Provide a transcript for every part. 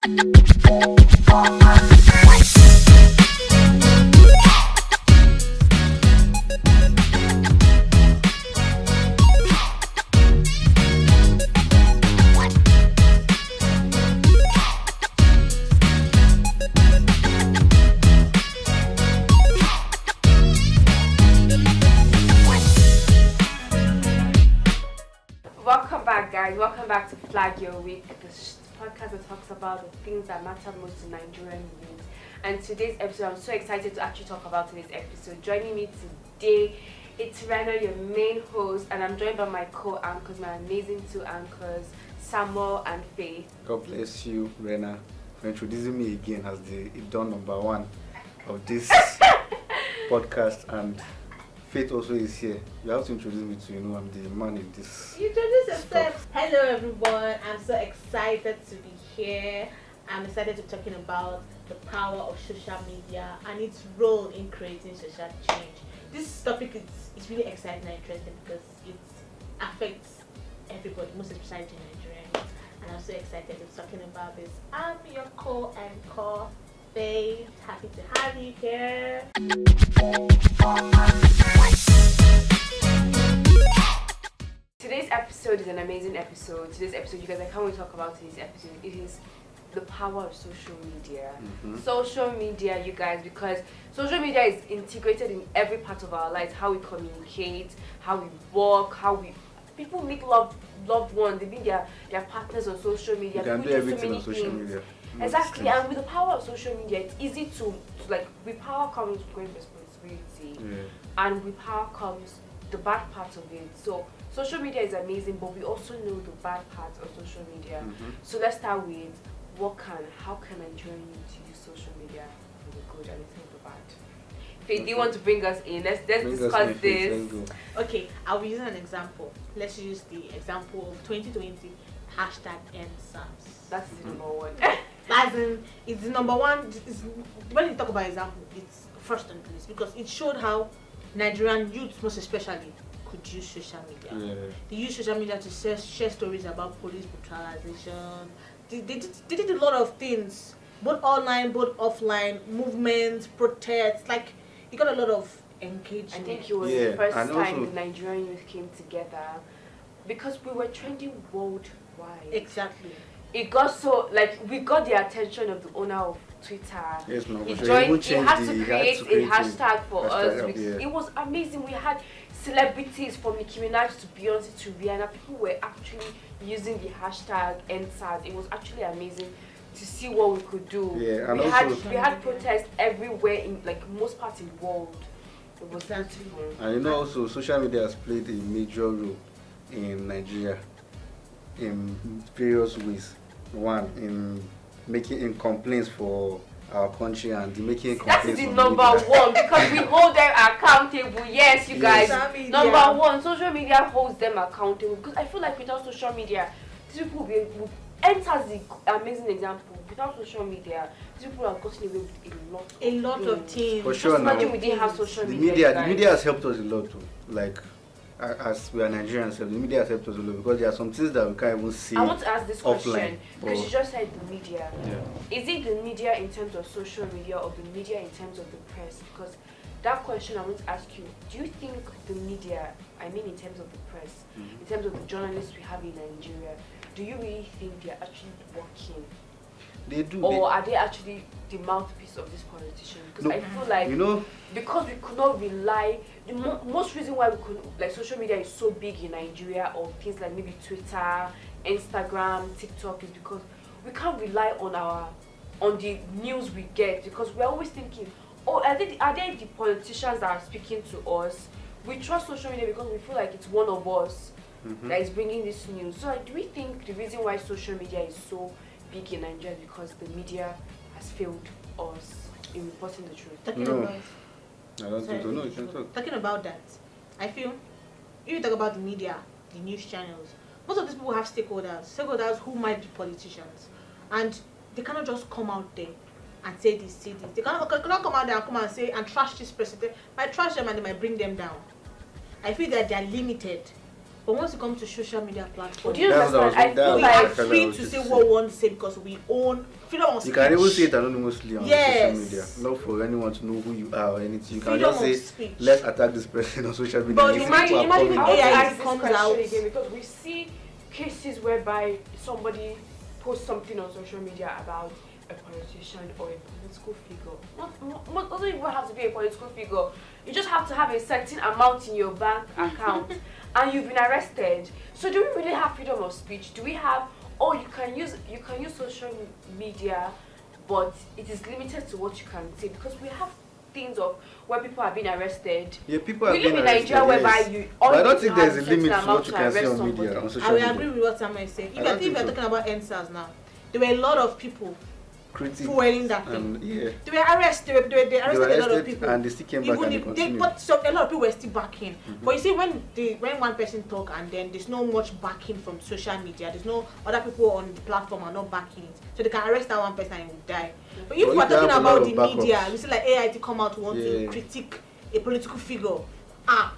Welcome back, guys. Welcome back to Flag Your Week, the podcast that talks about the things that matter most to Nigerian youth. And today's episode, I'm so excited to actually talk about today's episode. Joining me today, it's Rena, your main host, and I'm joined by my co-anchors, my amazing two anchors, Samuel and Faith. God bless you, Rena, for introducing me again as the Idon number one of this podcast. And Faith also is here. You have to introduce me to, I'm the man in this. You introduce yourself. Hello everyone, I'm so excited to be here. I'm excited to be talking about the power of social media and its role in creating social change. This topic is really exciting and interesting because it affects everybody, most especially Nigerians. And I'm so excited to be talking about this. I'm your co-anchor, Faith. Happy to have you here. Today's episode is an amazing episode. You guys, I can't wait to talk about today's episode. It is the power of social media. Social media, you guys, because social media is integrated in every part of our lives. How we communicate, how we work, people meet loved ones. They meet their partners on social media. You can People do everything so many on social things. media. Exactly, and with the power of social media, it's easy to with power comes great responsibility, and with power comes the bad part of it. So social media is amazing, but we also know the bad part of social media. So let's start with how can Nigerian youth use social media for the good and for the bad? Faith, do you want to bring us in? Let's discuss this. Okay, I'll be using an example. Let's use the example of 2020 #EndSARS. That's the number one. As in, it's the number one. When you talk about example, it's first on the list because it showed how Nigerian youth, most especially, could use social media. They use social media to share stories about police brutalization. They did a lot of things, both online, both offline, movements, protests. Like, you got a lot of engagement. I think it was the first time the Nigerian youth came together because we were trending worldwide. Exactly. It got so, we got the attention of the owner of Twitter. Yes, no, he had to create a hashtag for us. It was amazing. We had celebrities from Nicki Minaj to Beyonce to Rihanna. People were actually using the hashtag #EndSARS. It was actually amazing to see what we could do. Yeah, and we had protests everywhere in most parts in the world. It was beautiful. And also social media has played a major role in Nigeria in various ways. One, in making complaints for our country and making complaints. That is the number one because we hold them accountable. Yes, you guys. Number one, social media holds them accountable because I feel like without social media, these people will enter the amazing example. Without social media, these people have gotten away with a lot of things. For sure, imagine we didn't have social media. The media has helped us a lot too. As we are Nigerians, the media has helped us a lot because there are some things that we can't even see. I want to ask this question because you just said the media. Yeah. Is it the media in terms of social media or the media in terms of the press? Because that question I want to ask you, do you think the media, in terms of the press, in terms of the journalists we have in Nigeria, do you really think they're actually working? They do. Or are they actually the mouthpiece of this politician? Because I feel like because we could not rely, the most reason why we could, social media is so big in Nigeria, or things like maybe Twitter, Instagram, TikTok, is because we can't rely on the news we get, because we're always thinking, are they the politicians that are speaking to us? We trust social media because we feel like it's one of us that is bringing this news. So do we think the reason why social media is so big in Nigeria is because the media has failed us in reporting the truth? I don't think so. No, you can talk. Talking about that, I feel if you talk about the media, the news channels, most of these people have stakeholders who might be politicians, and they cannot just come out there and say this, say this. They cannot come out there and say and trash this person. They might trash them and they might bring them down. I feel that they are limited But once it comes to social media platforms, do you understand? I feel we like are free to say what we want to say because we own freedom of speech. You can even say it anonymously on Yes. social media. Not for anyone to know who you are or anything. You can Freedom just of say, speech. let's attack this person on social media. But You see imagine- people are imagine coming if I out. AI want to ask this comes question out. again because we see cases whereby somebody posts something on social media about a politician or a political figure. Not doesn't even have to be a political figure. You just have to have a certain amount in your bank account and you've been arrested. So do we really have freedom of speech? Do we have, oh, you can use social media, but it is limited to what you can say, because we have things of where people have been arrested. Yeah, people are We live being in arrested, Nigeria whereby yes. you But I only don't think have there's a certain limit to amount what you can say arrest on media, somebody. on social I will media. agree with what Samuel is saying. I don't If think you're so. talking about NSAS now, there were a lot of people Critics fueling that thing. and yeah. They were arrested. They arrested a lot of people. and they still came back and they Even if they, continued. but so a lot of people were still backing. But you see, when one person talk and then there's no much backing from social media, there's no other people on the platform are not backing it, so they can arrest that one person and he will die. But if But we're if they talking have a lot about of the media, backups. we see like AI to come out to want to Yeah. critique a political figure.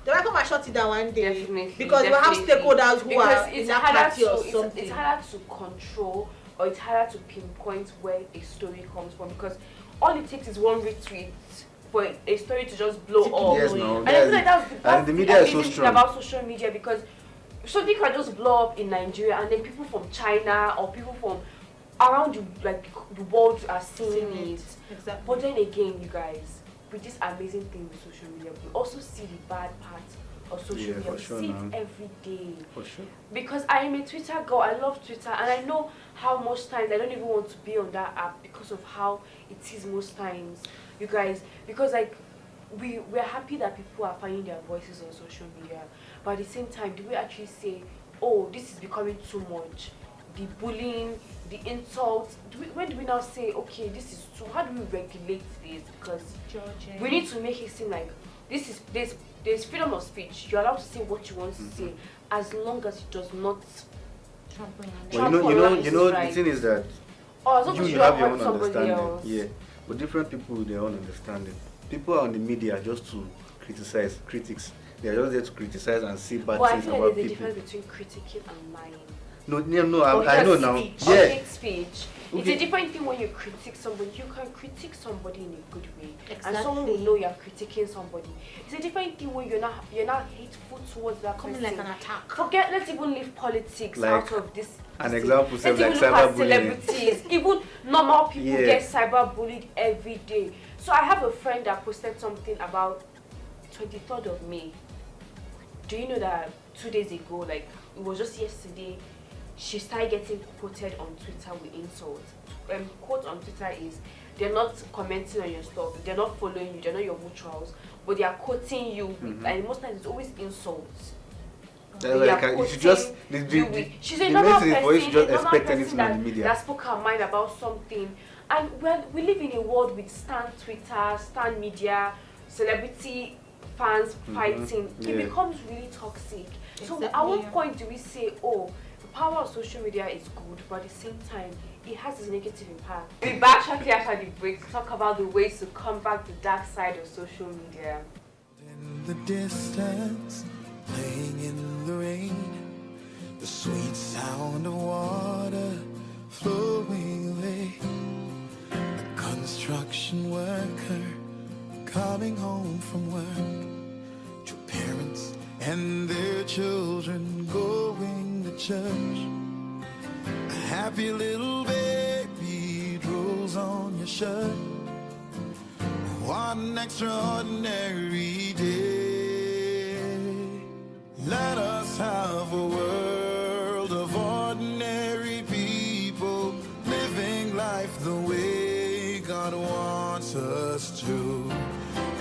They might come and shut it down one day Definitely, because we have stakeholders who because are it's in that harder party or to something. it's harder to control, or it's harder to pinpoint where a story comes from, because all it takes is one retweet for a story to just blow up. Yes, no. And I feel like that's the media is so amazing thing strong. about social media, because something can just blow up in Nigeria and then people from China or people from around the world are seeing it. Exactly. But then again, you guys, with this amazing thing with social media, we also see the bad part of social Yeah, media. for We sure see now. it every day. For sure. Because I am a Twitter girl, I love Twitter, and I know how most times I don't even want to be on that app because of how it is most times, you guys. Because like we're happy that people are finding their voices on social media, but at the same time, do we actually say, oh, this is becoming too much? The bullying, the insults. When do we now say, okay, this is too? How do we regulate this? Because we need to make it seem like there's freedom of speech. You're allowed to say what you want to say, as long as it does not Well, you know, the thing is that as long as you have your hurt own somebody understanding. else. Yeah, but different people with their own understanding. People are on the media just to criticize. Critics, they are just there to criticize and say bad But I things feel like about there's a people. difference between critiquing and lying. No, Or I know hate now. speech, or Yeah, hate speech. It's Okay. a different thing when you critique somebody. You can critique somebody in a good way, and Exactly. someone will know you're critiquing somebody. It's a different thing when you're not hateful towards that Coming person. like an attack. Forget. Let's even leave politics Like, out of this. an thing. example, Let's say, even like look at cyberbullying. celebrities. Even normal people Yeah. get cyberbullied every day. So I have a friend that posted something about 23rd of May. Do you know that 2 days ago, like it was just yesterday, she started getting quoted on Twitter with insults. Quote on Twitter is, they're not commenting on your stuff, they're not following you, they're not your mutuals, but they are quoting you with, and most times it's always insults. that's They like are you should just quoting you with- she's a the normal main thing is for you to person, just a normal expect person anything on the media. that spoke her mind about something. And well, we live in a world with stan Twitter, stan media, celebrity fans fighting. It Yeah. becomes really toxic. So at Exactly. what point do we say, oh, the power of social media is good, but at the same time, it has its negative impact? We'll be back shortly after the break to talk about the ways to combat the dark side of social media. In the distance, playing in the rain, the sweet sound of water flowing away. A construction worker coming home from work. Two parents and their children going to church. A happy little baby drools on your shirt. What an extraordinary day. Let us have a world of ordinary people living life the way God wants us to.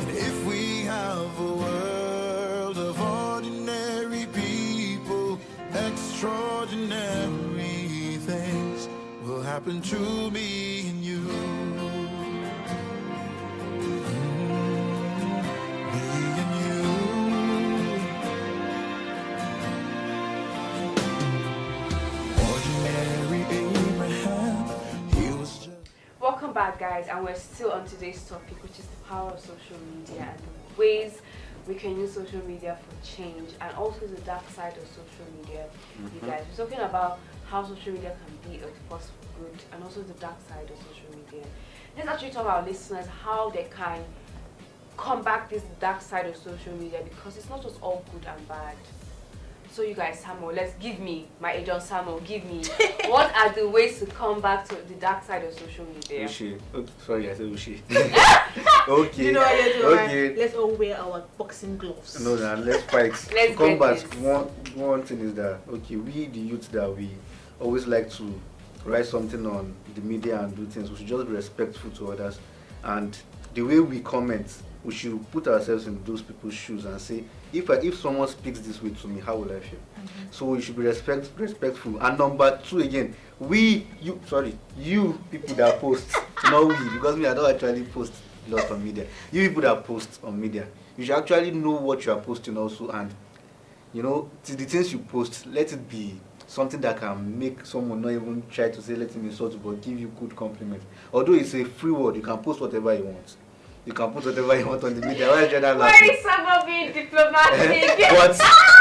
And if we have a world of ordinary people, extraordinary things will happen to me and you. Welcome back, guys, and we're still on today's topic, which is the power of social media and the ways we can use social media for change, and also the dark side of social media. You guys, we're talking about how social media can be a force for good, and also the dark side of social media. Let's actually talk to our listeners how they can combat this dark side of social media, because it's not just all good and bad. So you guys, Samuel, let's give me, my agent Samuel, give me, what are the ways to come back to the dark side of social media? Ushi. Okay, sorry, I said Ushi. Okay. You know what you're doing? Okay. Let's all wear our boxing gloves. No, let's fight. Let's to combat, get this. one thing is that, okay, we, the youth, that we always like to write something on the media and do things, we should just be respectful to others. And the way we comment, we should put ourselves in those people's shoes and say, if someone speaks this way to me, how will I feel? So we should be respectful. And number two, again, you people that post, not we, because me, I don't actually post a lot on media. You people that post on media, you should actually know what you are posting also, and the things you post, let it be something that can make someone not even try to say let him insult you, but give you good compliment. Although it's a free word, you can post whatever you want. You can put whatever you want on the media. Why is someone being diplomatic?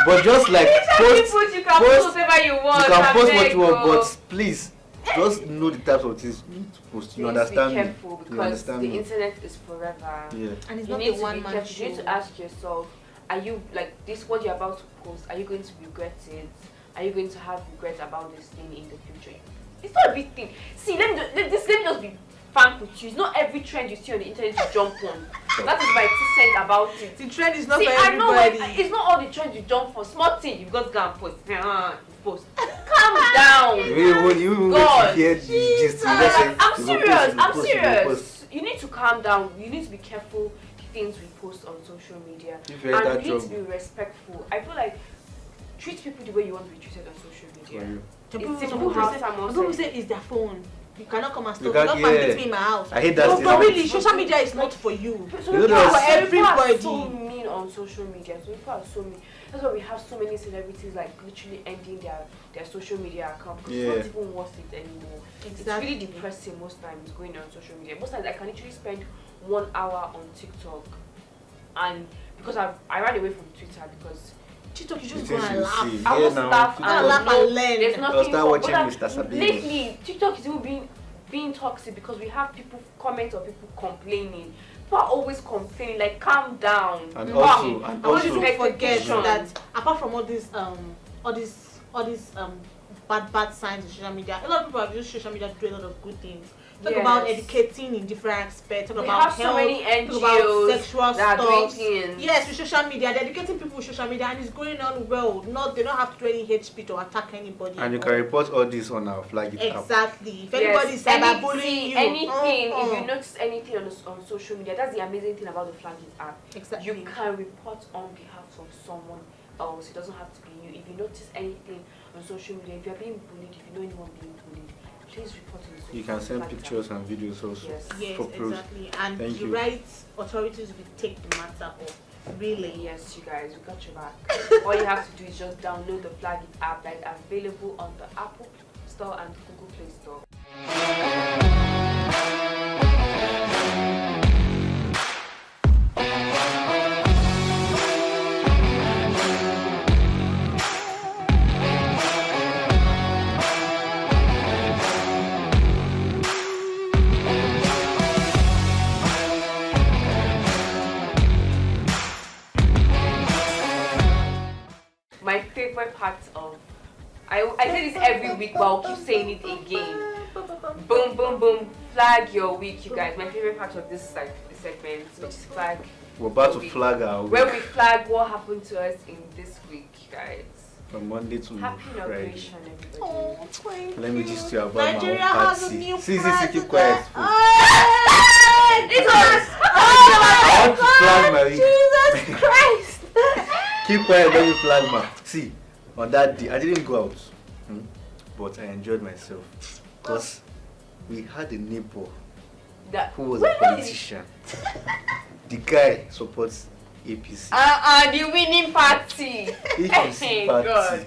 but just like post whatever you want. You can post what you want, but please just know the types of things you need to post. You understand me? Be careful, because the internet is forever. Yeah. And it's you not need the to one be man careful. show. You need to ask yourself, are you like this? What you're about to post? Are you going to regret it? Are you going to have regret about this thing in the future? It's not a big thing. See, let me just be frank with you. It's not every trend you see on the internet you jump on. That is my 2 cents about it. The trend is not see, for I know everybody. it's not all the trends you jump for. Small thing, you've got to go and post. Calm down. You God. hear the gist. I'm serious. You need to calm down. You need to be careful the things we post on social media. And you need to be respectful. I feel like treat people the way you want to be treated on social media. People say it's their phone. You cannot come and stop. You Don't come and meet me in my house. I hate that. But really, social media is not for you. So people are everybody. so mean on social media. So people are so mean. That's why we have so many celebrities like literally ending their social media account, because it's not even worth it anymore. Exactly. It's really depressing most times going on social media. Most times I can literally spend 1 hour on TikTok, and because I ran away from Twitter because TikTok, you just go and laugh. I was laugh and learn. There's nothing wrong. But lately, TikTok is even being toxic because we have people comment or people complaining. People are always complaining, like calm down. And I want you to forget that apart from all these bad signs of social media, a lot of people have used social media to do a lot of good things. Talk about educating in different aspects. Talk about health. So many NGOs talk about sexual that stuff. things. Yes, with social media, they're educating people with social media, and it's going on well. They don't have to do any hate speech or attack anybody. And you can report all this on our flag. Exactly. If anybody is cyberbullying you, anything, if you notice anything on social media, that's the amazing thing about the Flagging app. Exactly. You can report on behalf of someone else. It doesn't have to be you. If you notice anything on social media, if you're being bullied, if you know anyone being bullied, please report on social. You can send pictures and videos also. Yes, exactly. And the right authorities will take the matter up. Really? Yes, you guys, we got your back. All you have to do is just download the Flagging app that is available on the Apple Store and Google Play Store. My favorite part of I say this every week, but I'll keep saying it again. Boom, boom, boom. Flag your week, you guys. My favorite part of this segment, which is flag. We're about to flag our week. Where we flag what happened to us in this week, guys. From Monday to Happy Friday. inauguration, everybody. Oh, thank Let me just tell you about Nigeria my own has a party. new See, president. keep quiet. It was. I want to flag my week. Jesus Christ! Keep quiet, let me flag my. See, on that day, I didn't go out, but I enjoyed myself because we had a neighbor who was a politician. The guy supports APC. The winning party. APC party. God.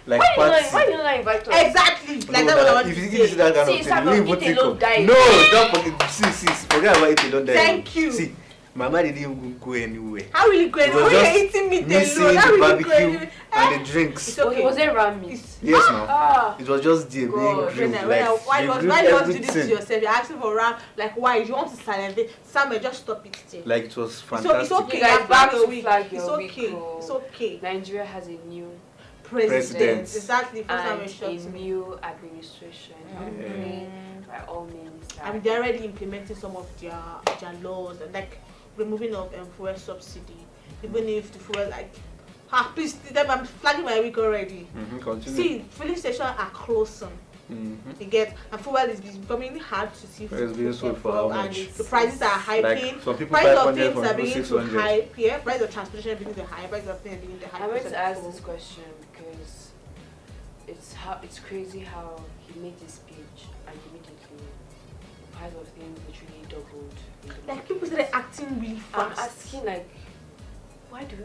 Like why you not invite us? Exactly. Like No, that was if you see that kind of thing, you won't even think of. No, don't forget. See, forget about it. Don't die. Thank you. See, Mama didn't even go anywhere. How will you go anywhere? It was You're just eating meat missing alone. How the will you go barbecue anywhere? and the drinks. It's okay. Was it ram meat? Yes, now. Ah. It was just there being God. grilled. Why they do grilled you want to do this to everything. yourself? You're asking for ram. Like, why? You want to salivate? Samuel, just stop it still. Like it was So fantastic. it's okay. You guys You're back flag your to week. flag It's your week, okay. oh. It's okay. Nigeria has a new President. Exactly. First time and it shocked a me. new administration. By all means. And they're already implementing some of their laws, and like removing of fuel subsidy. Even if the fuel please, I'm flagging my week already. Continue. See, filling stations are closing. You get, and fuel is becoming hard to see. It's being sold for how and much? the prices are hiking. Like some people Price of 500, things some are people beginning to 600. hype. Yeah, price of transportation are beginning to high. Price of things are beginning to high. I went to ask this question because it's crazy how he made this speech and immediately the price of things literally doubled. In the Like people market. started acting really I'm fast. asking like, why do we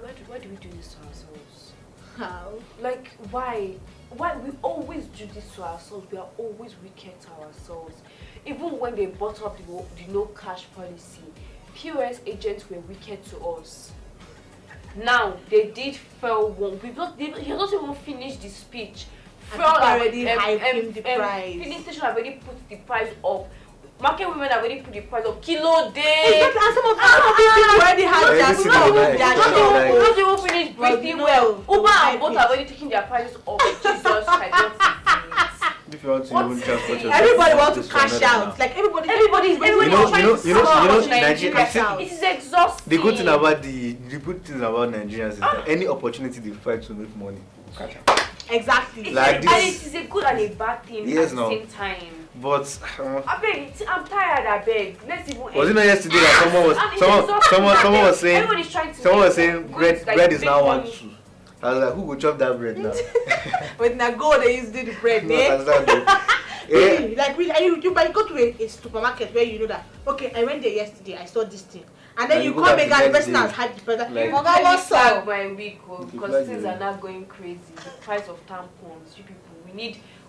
do this to ourselves? How? Like why we always do this to ourselves? We are always wicked to ourselves. Even when they brought up the no cash policy, POS agents were wicked to us. Now they did fail one. He not even finished the speech. And people already hyping the price. Filling station already put the price up. Market women already put the price up. Kilo day. Exactly. And some of these people already had their Everything stuff. is Their nice. shop. Not even finished But breathing no, well. they Uber will and hype Bolt it. are already taking their prices up. Jesus Christ. If you want to What even is transport it? yourself, Everybody to wants this to cash another out. now. Like everybody Everybody's trying You know, to Nigeria. cash out. It is exhausting. The good thing about the good things about Nigerians is that any opportunity they fight to make money, catch up. Exactly. Like And this. it is a good and a bad thing Yes, at no. the same time. But I beg, I'm tired. I beg. Let's even. was it not yesterday that someone was saying Everybody's trying to. someone make was saying good, bread like, is big now money. 1-2. I was like, who will chop that bread now? With Nago, they used to do the bread. No, eh? that's that though. Yeah. Really, like really, you go to a supermarket where you know that. Okay, I went there yesterday. I saw this thing, and then And you you go come back again. the The next person day. has hyped the person. Like- You Oga, let me what's flag up? my week You because flag things your are not going crazy. The price of tampons, you people,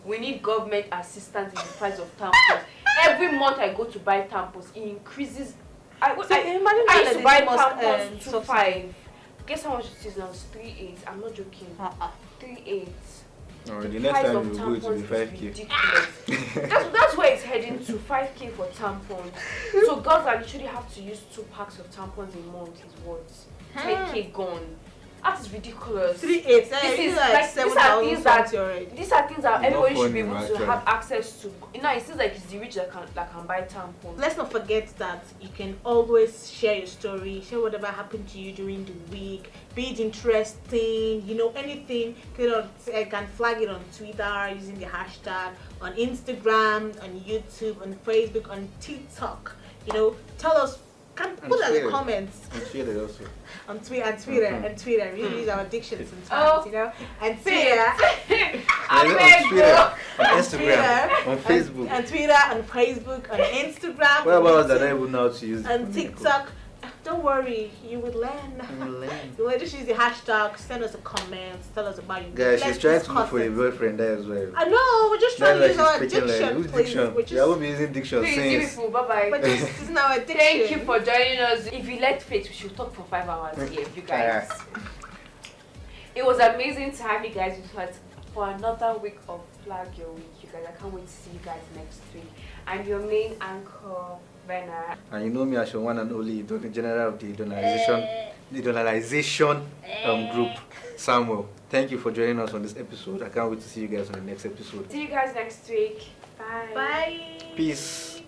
we need government assistance in the price of tampons. Every month I go to buy tampons, it increases. I used to buy tampons 2.5. Guess how much it is now? It's 3.8. I'm not joking. 3.8. Oh, the next Price time of you go, it will be tampons is 5k. ridiculous. that's where it's heading to, 5k for tampons. So girls that literally have to use 2 packs of tampons a month is what? 10k gone. That is ridiculous. 3.8. This is like these are things that already. these are things that It's everybody not should be funny, able actually. to have access to. You know, it seems like it's the rich that can buy tampons. Let's not forget that you can always share your story, share whatever happened to you during the week, be it interesting, you know, anything. I can flag it on Twitter using the hashtag, on Instagram, on YouTube, on Facebook, on TikTok. You know, tell us, put as a Twitter. comments And share it also. on Twitter. We use our diction sometimes, Oh. you know, and Twitter. On Twitter, on Instagram, on Facebook. On Twitter, on Facebook, on Instagram. What on about us that YouTube, don't even know how to use it? on TikTok. Don't worry, you will learn. You will just use the hashtag, send us a comment, tell us about you. Guys, she's Let's trying to discuss look for a it. boyfriend there as well. I know, we're just trying to use our She's speaking diction, Who's please. diction? We're Yeah, I will just, be using diction Please, since. people, bye we're bye. just using our diction. Thank you for joining us. If you let faith, we should talk for 5 hours here, you guys. It was amazing to have you guys with us for another week of Flag Your Week. You guys, I can't wait to see you guys next week. I'm your main anchor, Venna. And you know me as your one and only general of the donalization group, Samuel. Thank you for joining us on this episode. I can't wait to see you guys on the next episode. See you guys next week. Bye. Bye. Peace.